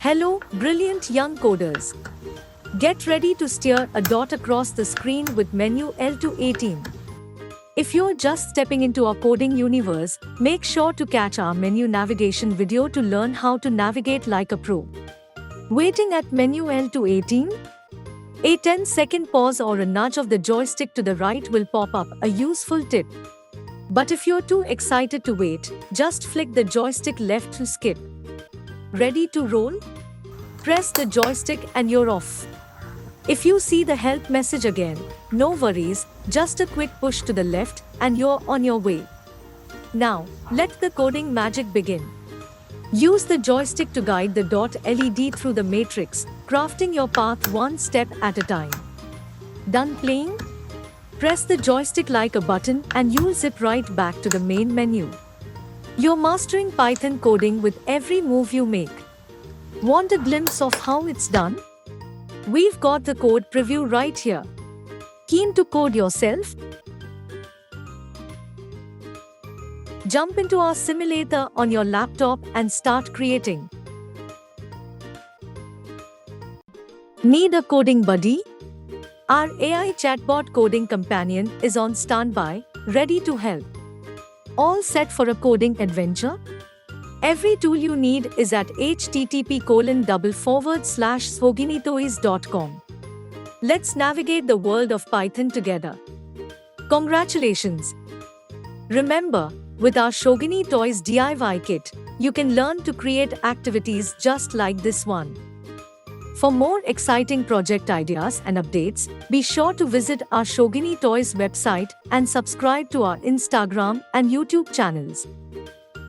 Hello, brilliant young coders. Get ready to steer a dot across the screen with menu L to 18. If you're just stepping into our coding universe, make sure to catch our menu navigation video to learn how to navigate like a pro. Waiting at menu L to 18? A 10-second pause or a nudge of the joystick to the right will pop up, a useful tip. But if you're too excited to wait, just flick the joystick left to skip. Ready to roll? Press the joystick and you're off. If you see the help message again, no worries, just a quick push to the left and you're on your way. Now, let the coding magic begin. Use the joystick to guide the dot LED through the matrix, crafting your path one step at a time. Done playing? Press the joystick like a button and you'll zip right back to the main menu. You're mastering Python coding with every move you make. Want a glimpse of how it's done? We've got the code preview right here. Keen to code yourself? Jump into our simulator on your laptop and start creating. Need a coding buddy? Our AI chatbot coding companion is on standby, ready to help. All set for a coding adventure? Every tool you need is at http://soginitoys.com. Let's navigate the world of Python together. Congratulations! Remember, with our Shogini Toys DIY kit, you can learn to create activities just like this one. For more exciting project ideas and updates, be sure to visit our Shogini Toys website and subscribe to our Instagram and YouTube channels.